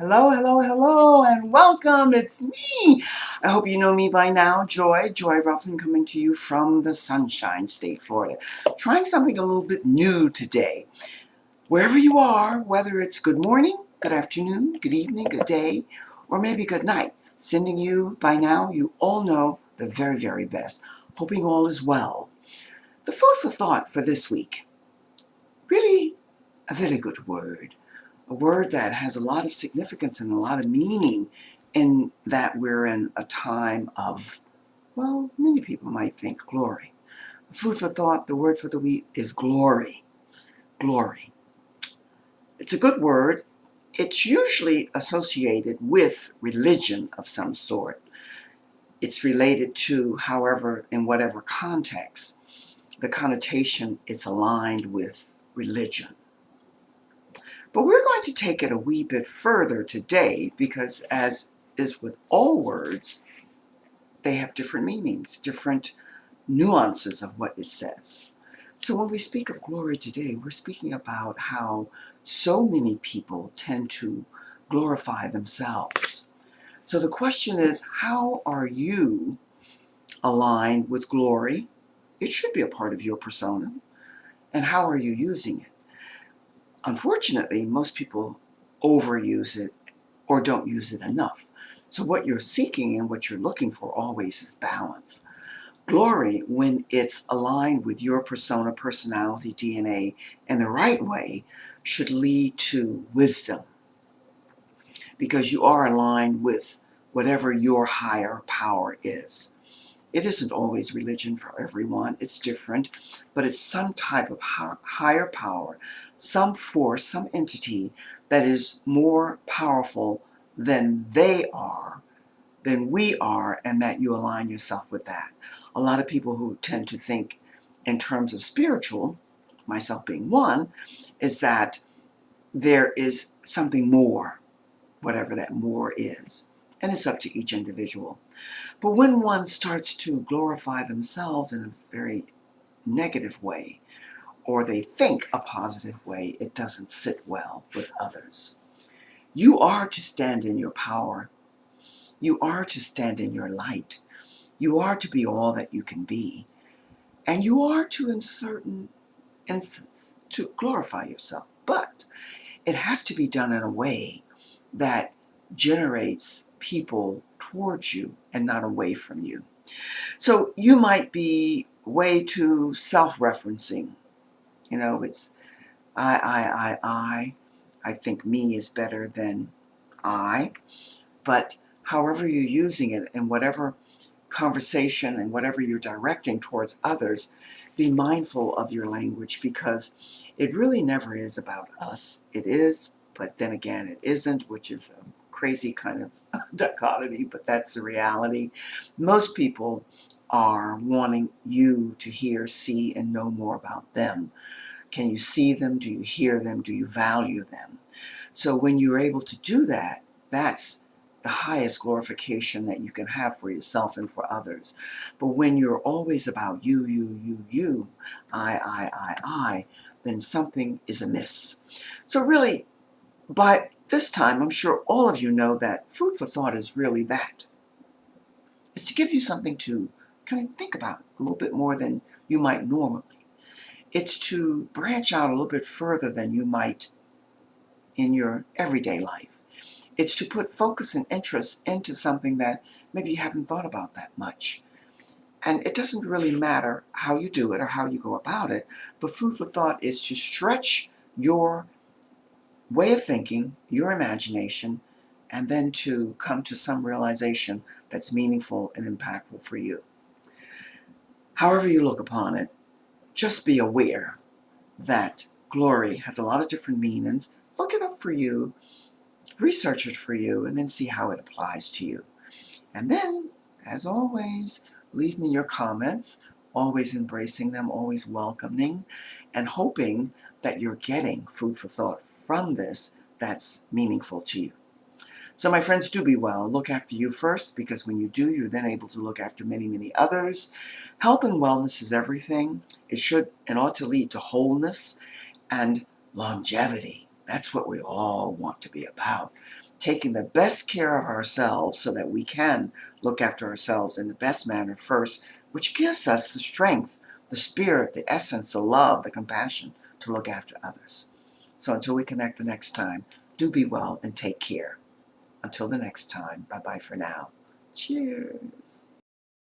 Hello, hello, hello, and welcome. It's me. I hope you know me by now. Joy Ruffin, coming to you from the Sunshine State, Florida. Trying something a little bit new today. Wherever you are, whether it's good morning, good afternoon, good evening, good day, or maybe good night, sending you by now, you all know the very, very best. Hoping all is well. The food for thought for this week. Really a very good word. A word that has a lot of significance and a lot of meaning in that we're in a time of, well, many people might think glory. Food for thought, the word for the week is glory. Glory. It's a good word. It's usually associated with religion of some sort. It's related to, however, in whatever context, the connotation is aligned with religion. But we're going to take it a wee bit further today because, as is with all words, they have different meanings, different nuances of what it says. So when we speak of glory today, we're speaking about how so many people tend to glorify themselves. So the question is, how are you aligned with glory? It should be a part of your persona. And how are you using it? Unfortunately, most people overuse it or don't use it enough. So what you're seeking and what you're looking for always is balance. Glory, when it's aligned with your persona, personality, DNA in the right way, should lead to wisdom because you are aligned with whatever your higher power is. It isn't always religion for everyone. It's different, but it's some type of higher power, some force, some entity that is more powerful than they are, than we are, and that you align yourself with that. A lot of people who tend to think in terms of spiritual, myself being one, is that there is something more, whatever that more is. And it's up to each individual. But when one starts to glorify themselves in a very negative way, or they think a positive way, it doesn't sit well with others. You are to stand in your power. You are to stand in your light. You are to be all that you can be. And you are to, in certain instances, to glorify yourself. But it has to be done in a way that generates people towards you and not away from you. So you might be way too self-referencing. You know, it's I. I think me is better than I. But however you're using it in whatever conversation and whatever you're directing towards others, be mindful of your language because it really never is about us. It is, but then again, it isn't, which is a crazy kind of dichotomy, but that's the reality. Most people are wanting you to hear, see, and know more about them. Can you see them? Do you hear them? Do you value them? So when you're able to do that, that's the highest glorification that you can have for yourself and for others. But when you're always about you, I, then something is amiss. So really, by this time, I'm sure all of you know that food for thought is really that. It's to give you something to kind of think about a little bit more than you might normally. It's to branch out a little bit further than you might in your everyday life. It's to put focus and interest into something that maybe you haven't thought about that much. And it doesn't really matter how you do it or how you go about it, but food for thought is to stretch your way of thinking, your imagination, and then to come to some realization that's meaningful and impactful for you. However you look upon it, just be aware that glory has a lot of different meanings. Look it up for you, research it for you, and then see how it applies to you. And then, as always, leave me your comments, always embracing them, always welcoming, and hoping that you're getting food for thought from this that's meaningful to you. So my friends, do be well. Look after you first, because when you do, you're then able to look after many, many others. Health and wellness is everything. It should and ought to lead to wholeness and longevity. That's what we all want to be about. taking the best care of ourselves so that we can look after ourselves in the best manner first, which gives us the strength, the spirit, the essence, the love, the compassion to look after others. So until we connect the next time, do be well and take care. Until the next time, bye-bye for now. Cheers.